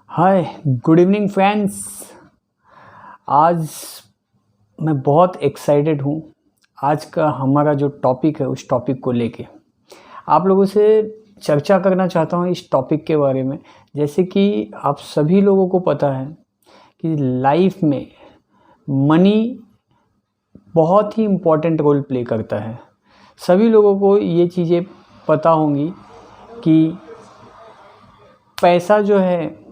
हाय, good evening friends. आज मैं बहुत एक्साइटेड हूँ। आज का हमारा जो टॉपिक है उस टॉपिक को लेके आप लोगों से चर्चा करना चाहता हूँ इस टॉपिक के बारे में। जैसे कि आप सभी लोगों को पता है कि लाइफ में मनी बहुत ही इम्पोर्टेंट रोल प्ले करता है। सभी लोगों को ये चीज़ें पता होंगी कि पैसा जो है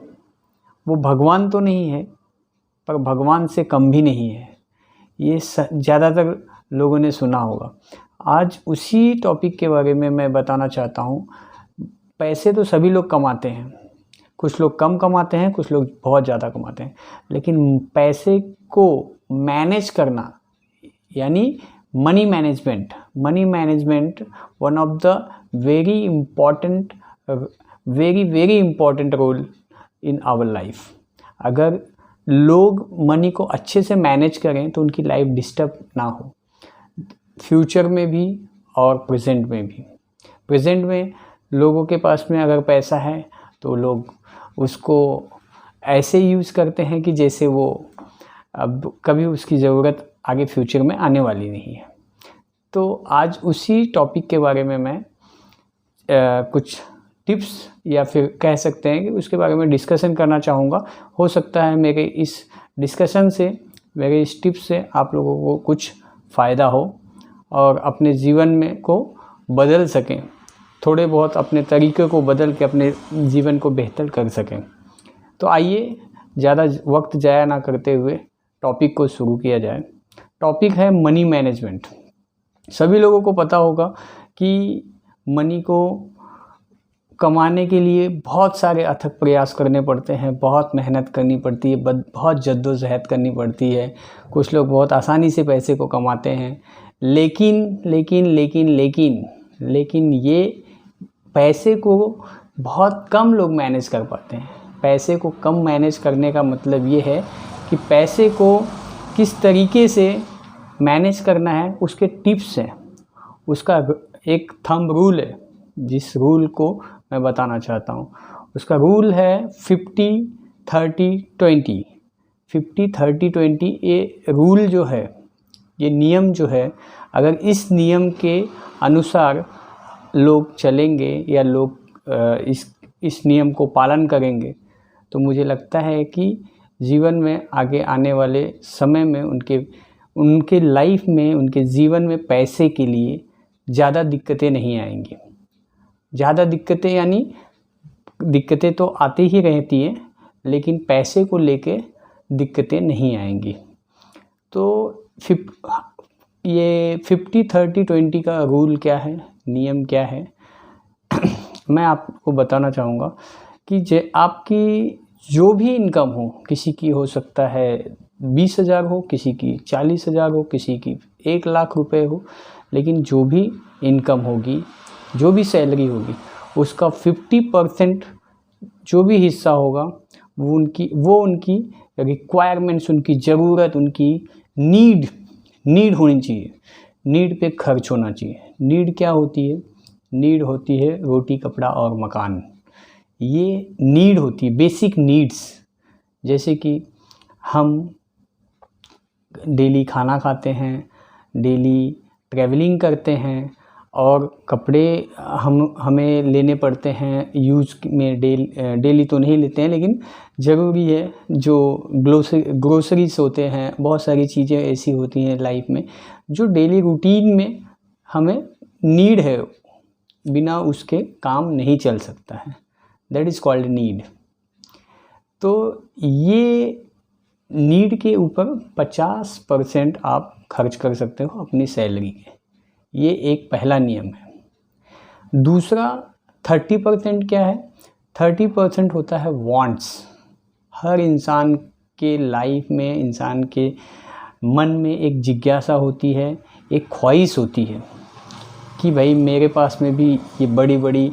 वो भगवान तो नहीं है, पर भगवान से कम भी नहीं है। ये ज़्यादातर लोगों ने सुना होगा। आज उसी टॉपिक के बारे में मैं बताना चाहता हूँ। पैसे तो सभी लोग कमाते हैं, कुछ लोग कम कमाते हैं, कुछ लोग बहुत ज़्यादा कमाते हैं, लेकिन पैसे को मैनेज करना यानी money management one of the very important role in our life. अगर लोग मनी को अच्छे से मैनेज करें तो उनकी लाइफ डिस्टर्ब ना हो, फ्यूचर में भी और प्रेजेंट में भी। प्रेजेंट में लोगों के पास में अगर पैसा है तो लोग उसको ऐसे यूज़ करते हैं कि जैसे वो अब कभी उसकी ज़रूरत आगे फ्यूचर में आने वाली नहीं है। तो आज उसी टॉपिक के बारे में मैं कुछ टिप्स या फिर कह सकते हैं कि उसके बारे में डिस्कशन करना चाहूँगा। हो सकता है मेरे इस डिस्कशन से, मेरे इस टिप्स से आप लोगों को कुछ फ़ायदा हो और अपने जीवन में को बदल सकें, थोड़े बहुत अपने तरीक़े को बदल के अपने जीवन को बेहतर कर सकें। तो आइए ज़्यादा वक्त ज़ाया ना करते हुए टॉपिक को शुरू किया जाए। टॉपिक है मनी मैनेजमेंट। सभी लोगों को पता होगा कि मनी को कमाने के लिए बहुत सारे अथक प्रयास करने पड़ते हैं, बहुत मेहनत करनी पड़ती है, बहुत जद्दोजहद करनी पड़ती है। कुछ लोग बहुत आसानी से पैसे को कमाते हैं, लेकिन ये पैसे को बहुत कम लोग मैनेज कर पाते हैं। पैसे को कम मैनेज करने का मतलब ये है कि पैसे को किस तरीके से मैनेज करना है, उसके टिप्स हैं, उसका एक थंब रूल है, जिस रूल को मैं बताना चाहता हूँ। उसका रूल है 50-30-20। 50-30-20 ये रूल जो है, ये नियम जो है, अगर इस नियम के अनुसार लोग चलेंगे या लोग इस नियम को पालन करेंगे तो मुझे लगता है कि जीवन में आगे आने वाले समय में उनके लाइफ में, उनके जीवन में पैसे के लिए ज़्यादा दिक्कतें नहीं आएंगी। ज़्यादा दिक्कतें यानी दिक्कतें तो आती ही रहती हैं, लेकिन पैसे को लेके दिक्कतें नहीं आएंगी। तो ये 50-30-20 का रूल क्या है, नियम क्या है, मैं आपको बताना चाहूँगा कि आपकी जो भी इनकम हो, किसी की हो सकता है 20,000 हो, किसी की 40,000 हो, किसी की 1 लाख रुपए हो, लेकिन जो भी इनकम होगी, जो भी सैलरी होगी, उसका 50% जो भी हिस्सा होगा वो उनकी रिक्वायरमेंट्स, उनकी ज़रूरत, उनकी नीड होनी चाहिए। नीड पे खर्च होना चाहिए। नीड क्या होती है? नीड होती है रोटी, कपड़ा और मकान। ये नीड होती है, बेसिक नीड्स। जैसे कि हम डेली खाना खाते हैं, डेली ट्रैवलिंग करते हैं और कपड़े हमें लेने पड़ते हैं यूज़ में। डेली तो नहीं लेते हैं, लेकिन ज़रूरी है। जो ग्रोसरीज होते हैं, बहुत सारी चीज़ें ऐसी होती हैं लाइफ में जो डेली रूटीन में हमें नीड है, बिना उसके काम नहीं चल सकता है। That is called need. तो ये नीड के ऊपर 50% आप खर्च कर सकते हो अपनी सैलरी के। ये एक पहला नियम है। दूसरा 30% क्या है? 30% होता है वांट्स। हर इंसान के लाइफ में, इंसान के मन में एक जिज्ञासा होती है, एक ख्वाहिश होती है कि भाई मेरे पास में भी ये बड़ी बड़ी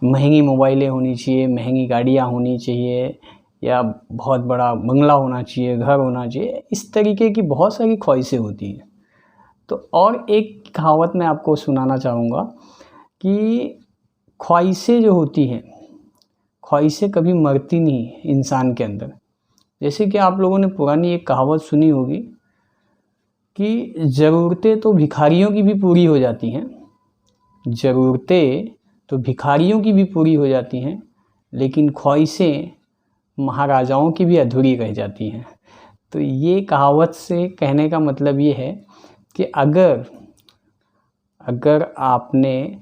महंगी मोबाइलें होनी चाहिए, महंगी गाड़ियाँ होनी चाहिए, या बहुत बड़ा बंगला होना चाहिए, घर होना चाहिए। इस तरीके की बहुत सारी ख्वाहिशें होती हैं। तो और एक कहावत मैं आपको सुनाना चाहूँगा कि ख्वाहिशें जो होती हैं, ख्वाहिशें कभी मरती नहीं इंसान के अंदर। जैसे कि आप लोगों ने पुरानी एक कहावत सुनी होगी कि ज़रूरतें तो भिखारियों की भी पूरी हो जाती हैं, ज़रूरतें तो भिखारियों की भी पूरी हो जाती हैं, लेकिन ख्वाहिशें महाराजाओं की भी अधूरी रह जाती हैं। तो ये कहावत से कहने का मतलब ये है कि अगर आपने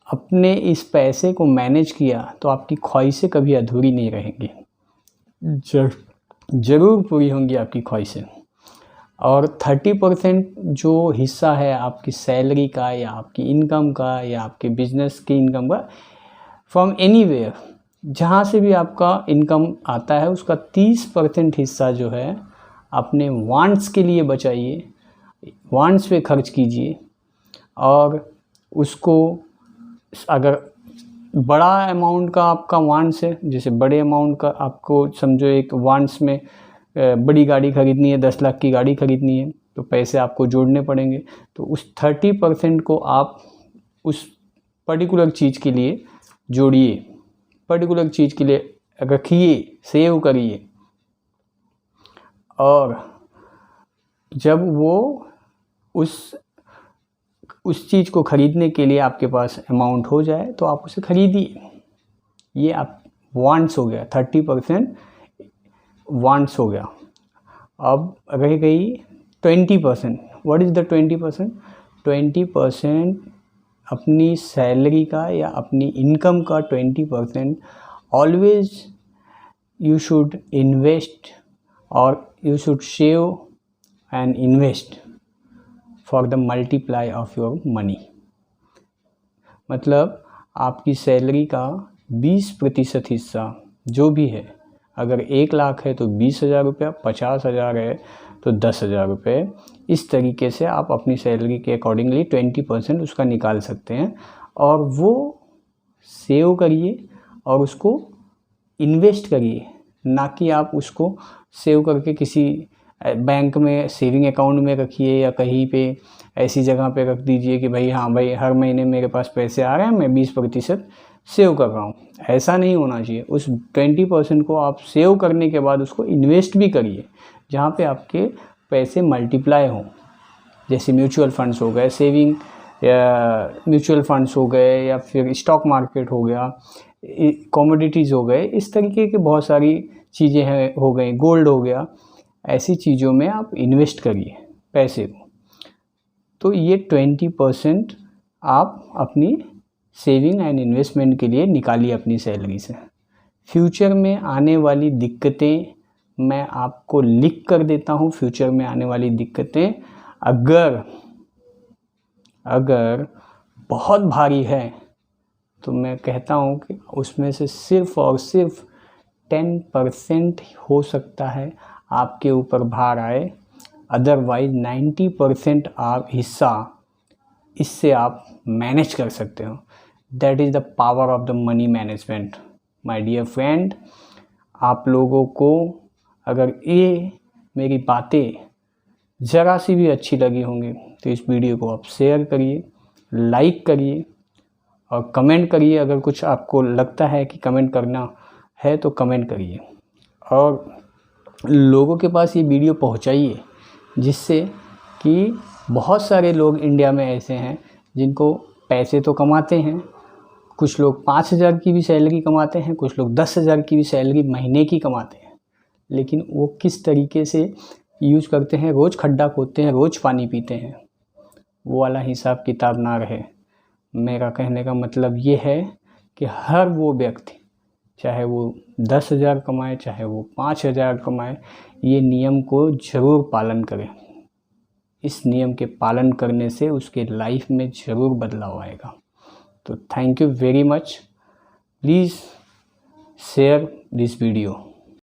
अपने इस पैसे को मैनेज किया तो आपकी ख्वाहिशें कभी अधूरी नहीं रहेंगी, ज़रूर पूरी होंगी आपकी ख्वाहिशें। और 30% जो हिस्सा है आपकी सैलरी का या आपकी इनकम का या आपके बिजनेस की इनकम का, फ्रॉम एनीवेयर, जहाँ से भी आपका इनकम आता है, उसका 30% हिस्सा जो है अपने वांट्स के लिए बचाइए, वांट्स पे खर्च कीजिए। और उसको अगर बड़ा अमाउंट का आपका वांट्स है, जैसे बड़े अमाउंट का आपको समझो एक वांट्स में बड़ी गाड़ी ख़रीदनी है, 10 लाख की गाड़ी ख़रीदनी है, तो पैसे आपको जोड़ने पड़ेंगे। तो उस 30% को आप उस पर्टिकुलर चीज़ के लिए जोड़िए, पर्टिकुलर चीज़ के लिए रखिए, सेव करिए। और जब वो उस चीज़ को ख़रीदने के लिए आपके पास अमाउंट हो जाए तो आप उसे ख़रीदिए। ये आप वांट्स हो गया, 30% वांट्स हो गया। अब रह गई 20%। What is the 20%? 20% अपनी सैलरी का या अपनी इनकम का 20% ऑलवेज यू शुड इन्वेस्ट और you should save and invest for the multiply of your money. मतलब आपकी सैलरी का 20% हिस्सा जो भी है, अगर 1 लाख है तो 20,000 रुपया, 50,000 है तो 10,000 रुपये। इस तरीके से आप अपनी सैलरी के अकॉर्डिंगली 20% उसका निकाल सकते हैं और वो सेव करिए और उसको इन्वेस्ट करिए, ना कि आप उसको सेव करके किसी बैंक में सेविंग अकाउंट में रखिए या कहीं पे ऐसी जगह पे रख दीजिए कि भाई हाँ भाई हर महीने मेरे पास पैसे आ रहे हैं, मैं 20% सेव कर रहा हूँ। ऐसा नहीं होना चाहिए। उस 20% को आप सेव करने के बाद उसको इन्वेस्ट भी करिए जहाँ पे आपके पैसे मल्टीप्लाई हों, जैसे म्यूचुअल फंड्स हो गए, सेविंग या म्यूचुअल फंड्स हो गए, या फिर स्टॉक मार्केट हो गया, कमोडिटीज़ हो गए, इस तरीके के बहुत सारी चीज़ें हैं, हो गई गोल्ड हो गया। ऐसी चीज़ों में आप इन्वेस्ट करिए पैसे को। तो ये 20% आप अपनी सेविंग एंड इन्वेस्टमेंट के लिए निकालिए अपनी सैलरी से। फ्यूचर में आने वाली दिक्कतें मैं आपको लिख कर देता हूँ। फ्यूचर में आने वाली दिक्कतें अगर बहुत भारी है तो मैं कहता हूँ कि उसमें से सिर्फ़ और सिर्फ 10% हो सकता है आपके ऊपर भार आए, अदरवाइज 90% आप हिस्सा इससे आप मैनेज कर सकते हो। That is the power of the money management. My dear friend, आप लोगों को अगर ये मेरी बातें ज़रा सी भी अच्छी लगी होंगी तो इस वीडियो को आप शेयर करिए, लाइक करिए और कमेंट करिए। अगर कुछ आपको लगता है कि कमेंट करना है तो कमेंट करिए और लोगों के पास ये वीडियो पहुंचाइए, जिससे कि बहुत सारे लोग इंडिया में ऐसे हैं जिनको पैसे तो कमाते हैं। कुछ लोग 5,000 की भी सैलरी कमाते हैं, कुछ लोग 10,000 की भी सैलरी महीने की कमाते हैं, लेकिन वो किस तरीके से यूज़ करते हैं, रोज़ खड्डा खोदते हैं, रोज़ पानी पीते हैं, वो वाला हिसाब किताब ना रहे। मेरा कहने का मतलब ये है कि हर वो व्यक्ति, चाहे वो 10,000 कमाए चाहे वो 5,000 कमाए, ये नियम को ज़रूर पालन करें। इस नियम के पालन करने से उसके लाइफ में ज़रूर बदलाव आएगा। तो thank you very much. Please share this video.